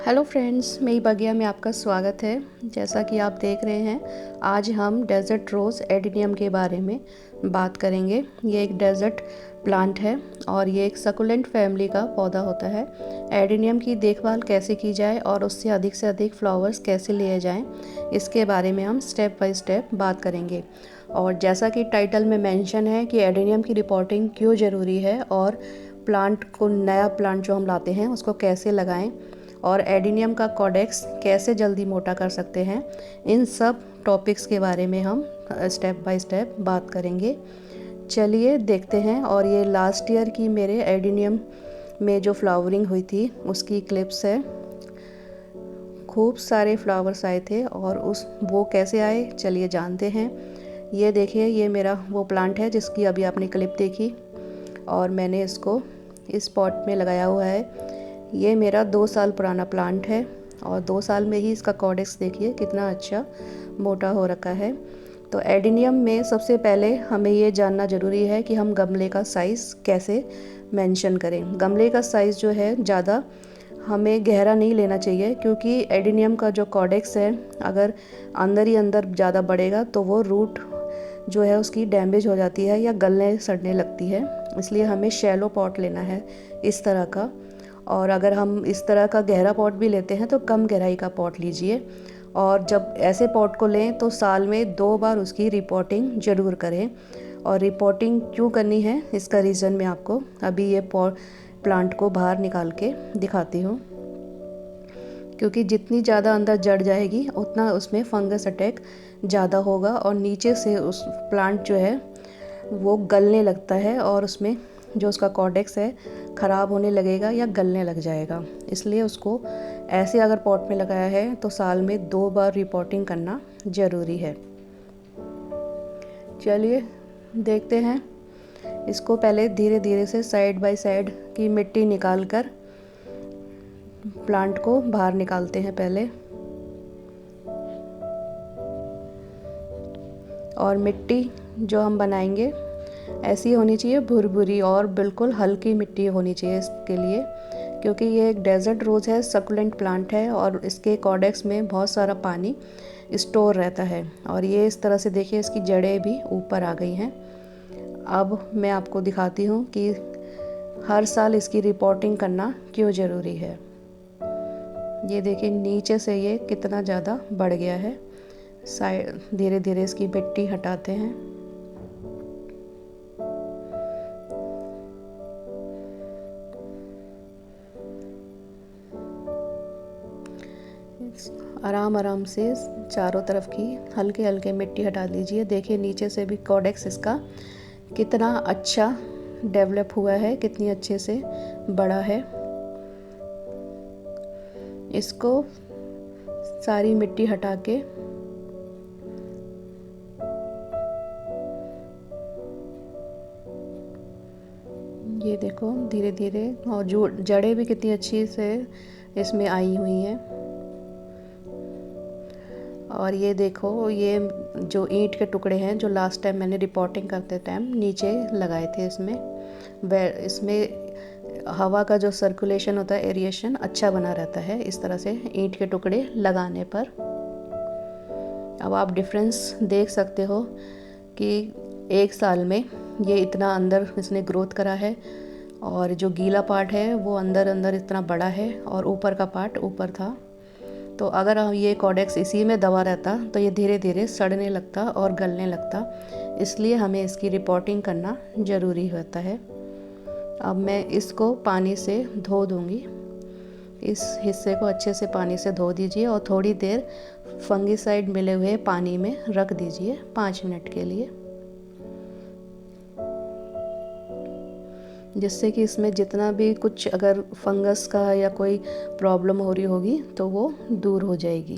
Hello friends, मेरी बगिया में आपका स्वागत है। जैसा कि आप देख रहे हैं, आज हम डेजर्ट रोज़ एडेनियम के बारे में बात करेंगे। ये एक डेजर्ट प्लांट है और ये एक सकुलेंट फैमिली का पौधा होता है। एडेनियम की देखभाल कैसे की जाए और उससे अधिक फ्लावर्स कैसे लिए जाएं, इसके बारे में हम स्टेप बाय स्टेप बात करेंगे। और जैसा कि टाइटल में मेंशन है कि एडेनियम की रिपोर्टिंग क्यों ज़रूरी है और प्लांट को, नया प्लांट जो हम लाते हैं उसको कैसे लगाएं और एडेनियम का कॉडेक्स कैसे जल्दी मोटा कर सकते हैं, इन सब टॉपिक्स के बारे में हम स्टेप बाय स्टेप बात करेंगे। चलिए देखते हैं। और ये लास्ट ईयर की मेरे एडेनियम में जो फ्लावरिंग हुई थी उसकी क्लिप्स है। खूब सारे फ्लावर्स आए थे और वो कैसे आए चलिए जानते हैं। ये देखिए, ये मेरा वो प्लांट है जिसकी अभी आपने क्लिप देखी और मैंने इसको इस पॉट में लगाया हुआ है। ये मेरा 2 साल पुराना प्लांट है और 2 साल में ही इसका कॉडेक्स देखिए कितना अच्छा मोटा हो रखा है। तो एडेनियम में सबसे पहले हमें ये जानना ज़रूरी है कि हम गमले का साइज़ कैसे मेंशन करें। गमले का साइज़ जो है ज़्यादा हमें गहरा नहीं लेना चाहिए, क्योंकि एडेनियम का जो कॉडेक्स है अगर अंदर ही अंदर ज़्यादा बढ़ेगा तो वो रूट जो है उसकी डैमेज हो जाती है या गलने सड़ने लगती है। इसलिए हमें शैलो पॉट लेना है इस तरह का। और अगर हम इस तरह का गहरा पॉट भी लेते हैं तो कम गहराई का पॉट लीजिए। और जब ऐसे पॉट को लें तो साल में 2 बार उसकी रिपोर्टिंग ज़रूर करें। और रिपोर्टिंग क्यों करनी है इसका रीज़न मैं आपको अभी ये प्लांट को बाहर निकाल के दिखाती हूँ। क्योंकि जितनी ज़्यादा अंदर जड़ जाएगी उतना उसमें फंगस अटैक ज़्यादा होगा और नीचे से उस प्लांट जो है वो गलने लगता है और उसमें जो उसका कॉर्डेक्स है ख़राब होने लगेगा या गलने लग जाएगा। इसलिए उसको ऐसे अगर पॉट में लगाया है तो साल में 2 बार रिपोर्टिंग करना ज़रूरी है। चलिए देखते हैं। इसको पहले धीरे धीरे से साइड बाय साइड की मिट्टी निकाल कर प्लांट को बाहर निकालते हैं पहले। और मिट्टी जो हम बनाएंगे ऐसी होनी चाहिए, भुरभुरी और बिल्कुल हल्की मिट्टी होनी चाहिए इसके लिए, क्योंकि ये एक डेजर्ट रोज़ है, सकुलेंट प्लांट है और इसके कॉडेक्स में बहुत सारा पानी स्टोर रहता है। और ये इस तरह से देखिए इसकी जड़ें भी ऊपर आ गई हैं। अब मैं आपको दिखाती हूँ कि हर साल इसकी रिपोर्टिंग करना क्यों ज़रूरी है। ये देखिए नीचे से ये कितना ज़्यादा बढ़ गया है। साइड धीरे धीरे इसकी मिट्टी हटाते हैं। आराम आराम से चारों तरफ की हल्के हल्के मिट्टी हटा लीजिए। देखिए नीचे से भी कॉडेक्स इसका कितना अच्छा डेवलप हुआ है, कितनी अच्छे से बड़ा है। इसको सारी मिट्टी हटा के ये देखो धीरे धीरे, और जो जड़ें भी कितनी अच्छी से इसमें आई हुई हैं। और ये देखो, ये जो ईंट के टुकड़े हैं जो लास्ट टाइम मैंने रिपोर्टिंग करते टाइम नीचे लगाए थे, इसमें हवा का जो सर्कुलेशन होता है, एरिएशन अच्छा बना रहता है इस तरह से ईंट के टुकड़े लगाने पर। अब आप डिफरेंस देख सकते हो कि 1 साल में ये इतना अंदर इसने ग्रोथ करा है और जो गीला पार्ट है वो अंदर अंदर इतना बड़ा है और ऊपर का पार्ट ऊपर था। तो अगर ये कॉडेक्स इसी में दबा रहता तो ये धीरे धीरे सड़ने लगता और गलने लगता। इसलिए हमें इसकी रिपोर्टिंग करना ज़रूरी होता है। अब मैं इसको पानी से धो दूँगी। इस हिस्से को अच्छे से पानी से धो दीजिए और थोड़ी देर फंगिसाइड मिले हुए पानी में रख दीजिए 5 मिनट के लिए, जिससे कि इसमें जितना भी कुछ अगर फंगस का या कोई प्रॉब्लम हो रही होगी तो वो दूर हो जाएगी।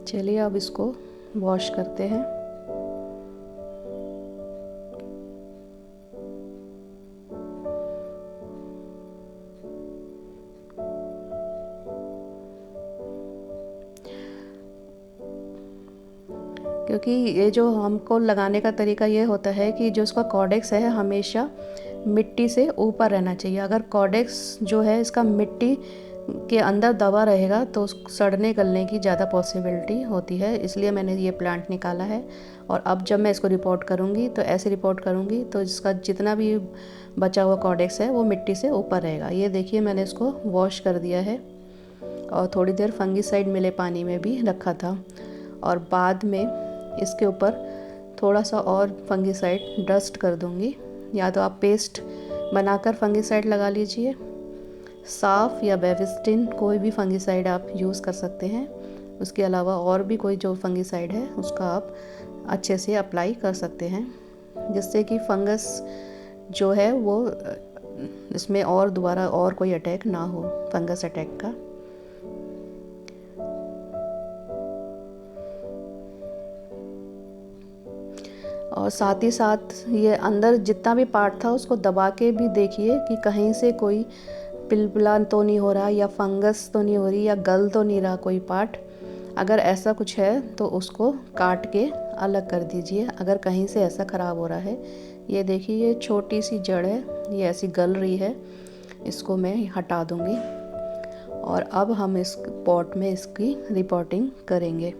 चलिए अब इसको वॉश करते हैं। क्योंकि ये जो हमको लगाने का तरीका ये होता है कि जो इसका कॉडेक्स है हमेशा मिट्टी से ऊपर रहना चाहिए। अगर कॉडेक्स जो है इसका मिट्टी के अंदर दबा रहेगा तो सड़ने गलने की ज़्यादा पॉसिबिलिटी होती है, इसलिए मैंने ये प्लांट निकाला है। और अब जब मैं इसको रिपोर्ट करूँगी तो ऐसे रिपोर्ट करूँगी तो इसका जितना भी बचा हुआ कॉडेक्स है वो मिट्टी से ऊपर रहेगा। ये देखिए मैंने इसको वॉश कर दिया है और थोड़ी देर फंगीसाइड मिले पानी में भी रखा था, और बाद में इसके ऊपर थोड़ा सा और फंगीसाइड डस्ट कर दूँगी। या तो आप पेस्ट बनाकर फंगीसाइड लगा लीजिए, साफ या बेविस्टिन कोई भी फंगीसाइड आप यूज़ कर सकते हैं। उसके अलावा और भी कोई जो फंगीसाइड है उसका आप अच्छे से अप्लाई कर सकते हैं, जिससे कि फंगस जो है वो इसमें और दोबारा और कोई अटैक ना हो, फंगस अटैक का। और साथ ही साथ ये अंदर जितना भी पार्ट था उसको दबा के भी देखिए कि कहीं से कोई पिलपिला तो नहीं हो रहा, या फंगस तो नहीं हो रही, या गल तो नहीं रहा कोई पार्ट। अगर ऐसा कुछ है तो उसको काट के अलग कर दीजिए, अगर कहीं से ऐसा ख़राब हो रहा है। ये देखिए ये छोटी सी जड़ है, ये ऐसी गल रही है, इसको मैं हटा दूँगी। और अब हम इस पॉट में इसकी रिपोर्टिंग करेंगे।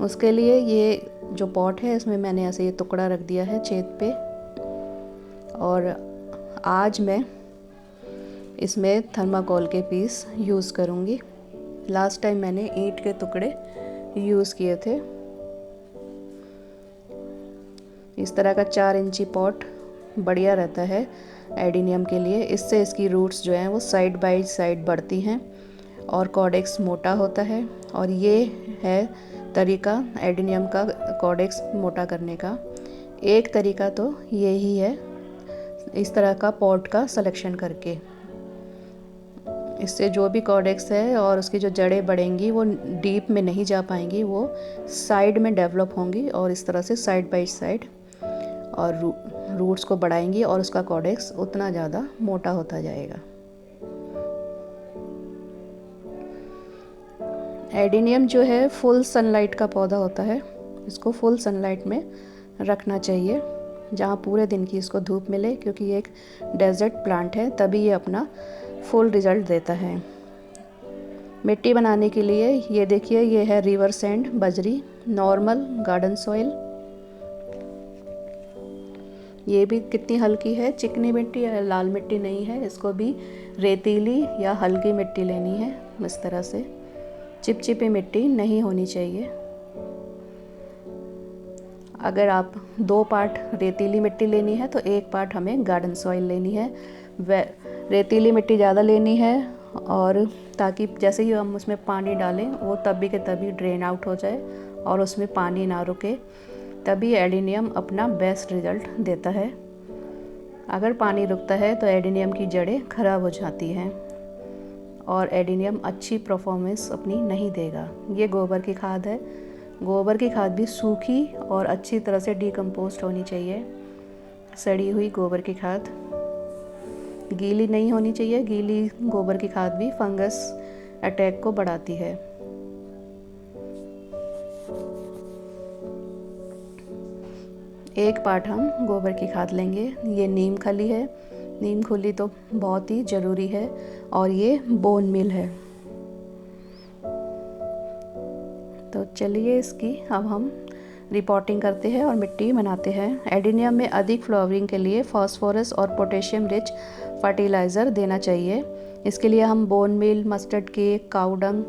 उसके लिए ये जो पॉट है इसमें मैंने ऐसे ये टुकड़ा रख दिया है छेद पे, और आज मैं इसमें थर्माकोल के पीस यूज़ करूँगी। लास्ट टाइम मैंने ईंट के टुकड़े यूज़ किए थे। इस तरह का 4 इंची पॉट बढ़िया रहता है एडिनियम के लिए। इससे इसकी रूट्स जो हैं वो साइड बाय साइड बढ़ती हैं और कॉडेक्स मोटा होता है। और ये है तरीका एडिनियम का कॉडेक्स मोटा करने का। एक तरीका तो यही है, इस तरह का पॉट का सिलेक्शन करके। इससे जो भी कॉडेक्स है और उसकी जो जड़ें बढ़ेंगी वो डीप में नहीं जा पाएंगी, वो साइड में डेवलप होंगी और इस तरह से साइड बाय साइड और रूट्स को बढ़ाएंगी और उसका कॉडेक्स उतना ज़्यादा मोटा होता जाएगा। एडिनियम जो है फुल सनलाइट का पौधा होता है, इसको फुल सनलाइट में रखना चाहिए जहाँ पूरे दिन की इसको धूप मिले, क्योंकि ये एक डेजर्ट प्लांट है, तभी ये अपना फुल रिजल्ट देता है। मिट्टी बनाने के लिए ये देखिए ये है रिवर सैंड, बजरी, नॉर्मल गार्डन सॉइल। ये भी कितनी हल्की है, चिकनी मिट्टी या लाल मिट्टी नहीं है, इसको भी रेतीली या हल्की मिट्टी लेनी है। इस तरह से चिपचिपी मिट्टी नहीं होनी चाहिए। अगर आप 2 पार्ट रेतीली मिट्टी लेनी है तो 1 पार्ट हमें गार्डन सॉइल लेनी है। रेतीली मिट्टी ज़्यादा लेनी है, और ताकि जैसे ही हम उसमें पानी डालें वो तभी के तभी ड्रेन आउट हो जाए और उसमें पानी ना रुके, तभी एडिनियम अपना बेस्ट रिज़ल्ट देता है। अगर पानी रुकता है तो एडिनियम की जड़ें खराब हो जाती हैं और एडिनियम अच्छी परफॉर्मेंस अपनी नहीं देगा। ये गोबर की खाद है, गोबर की खाद भी सूखी और अच्छी तरह से डिकम्पोस्ट होनी चाहिए। सड़ी हुई गोबर की खाद गीली नहीं होनी चाहिए, गीली गोबर की खाद भी फंगस अटैक को बढ़ाती है। एक पार्ट हम गोबर की खाद लेंगे। ये नीम खली है, नीम खली तो बहुत ही ज़रूरी है, और ये बोन मील है। तो चलिए इसकी अब हम रिपोर्टिंग करते हैं और मिट्टी बनाते हैं। एडिनियम में अधिक फ्लावरिंग के लिए फास्फोरस और पोटेशियम रिच फर्टिलाइज़र देना चाहिए। इसके लिए हम बोन मील, मस्टर्ड केक, काऊ डंग,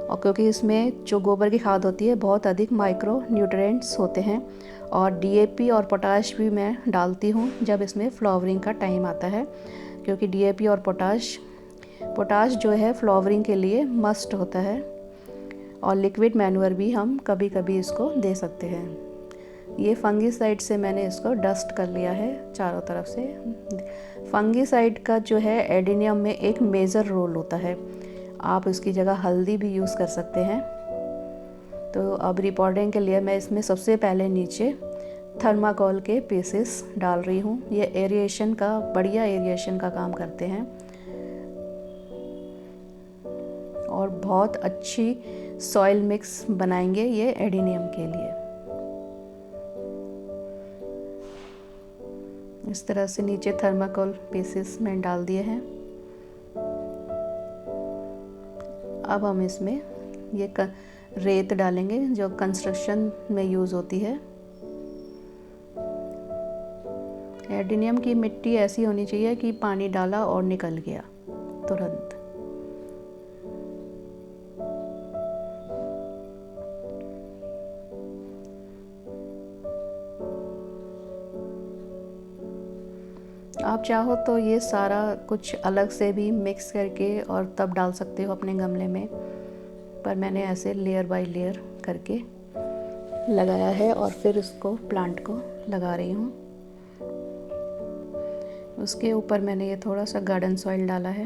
और क्योंकि इसमें जो गोबर की खाद होती है बहुत अधिक माइक्रो न्यूट्रिएंट्स होते हैं, और डीएपी और पोटाश भी मैं डालती हूँ जब इसमें फ्लावरिंग का टाइम आता है, क्योंकि डीएपी और पोटाश जो है फ्लावरिंग के लिए मस्ट होता है। और लिक्विड मैन्योर भी हम कभी कभी इसको दे सकते हैं। ये फंगीसाइड से मैंने इसको डस्ट कर लिया है चारों तरफ से। फंगीसाइड का जो है एडिनियम में एक मेजर रोल होता है, आप इसकी जगह हल्दी भी यूज़ कर सकते हैं। तो अब रिपोर्टिंग के लिए मैं इसमें सबसे पहले नीचे थर्माकोल के पीसेस डाल रही हूँ। ये एरिएशन का, बढ़िया एरिएशन का काम करते हैं और बहुत अच्छी सॉइल मिक्स बनाएंगे ये एडिनियम के लिए। इस तरह से नीचे थर्माकोल पीसेस में डाल दिए हैं। अब हम इसमें ये रेत डालेंगे जो कंस्ट्रक्शन में यूज़ होती है। एडिनियम की मिट्टी ऐसी होनी चाहिए कि पानी डाला और निकल गया तुरंत। आप चाहो तो ये सारा कुछ अलग से भी मिक्स करके और तब डाल सकते हो अपने गमले में, पर मैंने ऐसे लेयर बाय लेयर करके लगाया है और फिर इसको प्लांट को लगा रही हूँ। उसके ऊपर मैंने ये थोड़ा सा गार्डन सॉइल डाला है।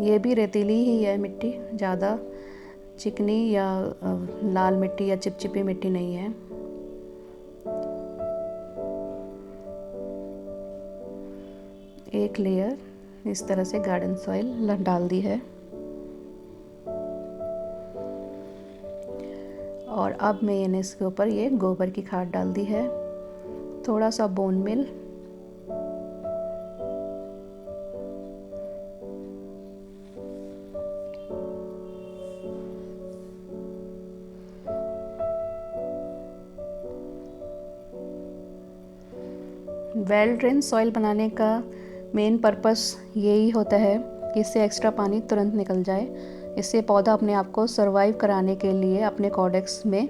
ये भी रेतीली ही है मिट्टी, ज़्यादा चिकनी या लाल मिट्टी या चिपचिपी मिट्टी नहीं है। एक लेयर इस तरह से गार्डन सॉइल डाल दी है। और अब मैंने इसके ऊपर ये गोबर की खाद डाल दी है, थोड़ा सा bone meal, well drain soil बनाने का मेन पर्पस यही होता है कि इससे एक्स्ट्रा पानी तुरंत निकल जाए। इससे पौधा अपने आप को सरवाइव कराने के लिए अपने कॉर्डेक्स में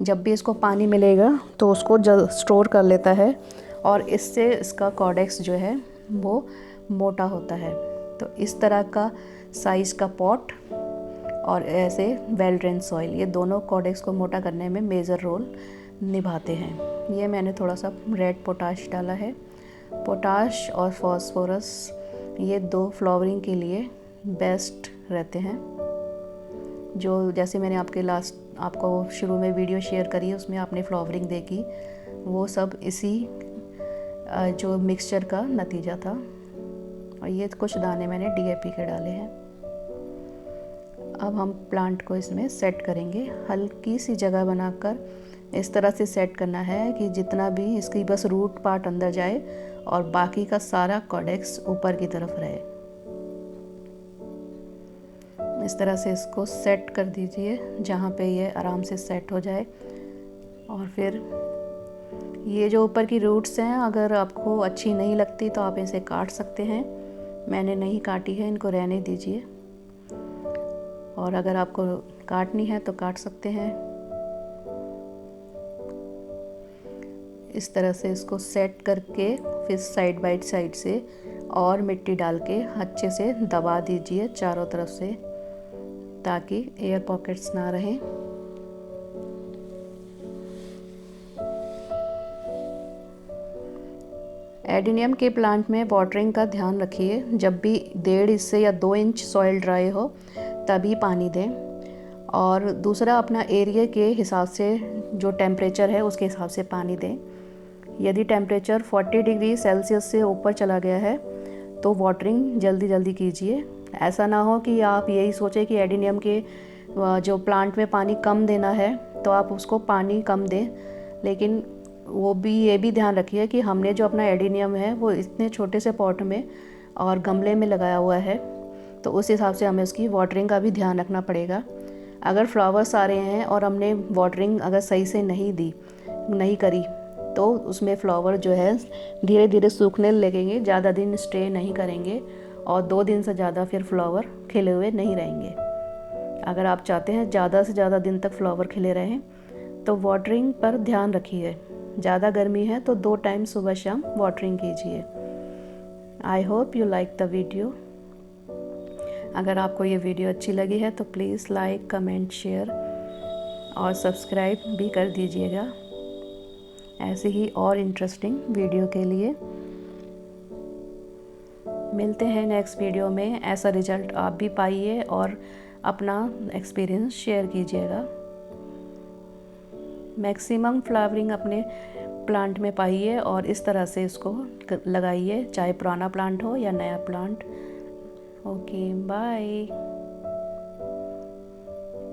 जब भी इसको पानी मिलेगा तो उसको स्टोर कर लेता है, और इससे इसका कॉर्डेक्स जो है वो मोटा होता है। तो इस तरह का साइज़ का पॉट और ऐसे वेल ड्रेन सॉइल, ये दोनों कॉर्डेक्स को मोटा करने में मेजर रोल निभाते हैं। ये मैंने थोड़ा सा रेड पोटाश डाला है। पोटाश और फॉस्फोरस ये दो फ्लावरिंग के लिए बेस्ट रहते हैं। जो जैसे मैंने आपको शुरू में वीडियो शेयर करी है, उसमें आपने फ्लावरिंग देखी, वो सब इसी जो मिक्सचर का नतीजा था। और ये कुछ दाने मैंने DAP के डाले हैं। अब हम प्लांट को इसमें सेट करेंगे। हल्की सी जगह बनाकर इस तरह से सेट करना है कि जितना भी इसकी बस रूट पार्ट अंदर जाए और बाकी का सारा कॉर्डेक्स ऊपर की तरफ रहे। इस तरह से इसको सेट कर दीजिए जहाँ पे ये आराम से सेट हो जाए। और फिर ये जो ऊपर की रूट्स हैं, अगर आपको अच्छी नहीं लगती तो आप इसे काट सकते हैं। मैंने नहीं काटी है, इनको रहने दीजिए। और अगर आपको काटनी है तो काट सकते हैं। इस तरह से इसको सेट करके फिर साइड बाय साइड से और मिट्टी डाल के अच्छे से दबा दीजिए चारों तरफ से, ताकि एयर पॉकेट्स ना रहें। एडिनियम के प्लांट में वाटरिंग का ध्यान रखिए। जब भी 1.5 इंच या 2 इंच सॉइल ड्राई हो तभी पानी दें। और दूसरा, अपना एरिया के हिसाब से जो टेम्परेचर है उसके हिसाब से पानी दें। यदि टेम्परेचर 40 डिग्री सेल्सियस से ऊपर चला गया है तो वाटरिंग जल्दी कीजिए। ऐसा ना हो कि आप यही सोचें कि एडिनियम के जो प्लांट में पानी कम देना है तो आप उसको पानी कम दें, लेकिन ये भी ध्यान रखिए कि हमने जो अपना एडिनियम है वो इतने छोटे से पॉट में और गमले में लगाया हुआ है, तो उस हिसाब से हमें उसकी वाटरिंग का भी ध्यान रखना पड़ेगा। अगर फ्लावर्स आ रहे हैं और हमने वाटरिंग अगर सही से नहीं करी तो उसमें फ्लावर जो है धीरे धीरे सूखने लगेंगे, ज़्यादा दिन स्टे नहीं करेंगे और 2 दिन से ज़्यादा फिर फ्लावर खिले हुए नहीं रहेंगे। अगर आप चाहते हैं ज़्यादा से ज़्यादा दिन तक फ्लावर खिले रहें तो वाटरिंग पर ध्यान रखिए। ज़्यादा गर्मी है तो 2 टाइम सुबह शाम वाटरिंग कीजिए। I hope you like the video. अगर आपको ये वीडियो अच्छी लगी है तो प्लीज़ लाइक, कमेंट, शेयर और सब्सक्राइब भी कर दीजिएगा ऐसे ही और इंटरेस्टिंग वीडियो के लिए। मिलते हैं नेक्स्ट वीडियो में। ऐसा रिजल्ट आप भी पाइए और अपना एक्सपीरियंस शेयर कीजिएगा। मैक्सिमम फ्लावरिंग अपने प्लांट में पाइए और इस तरह से इसको लगाइए, चाहे पुराना प्लांट हो या नया प्लांट। Okay, bye.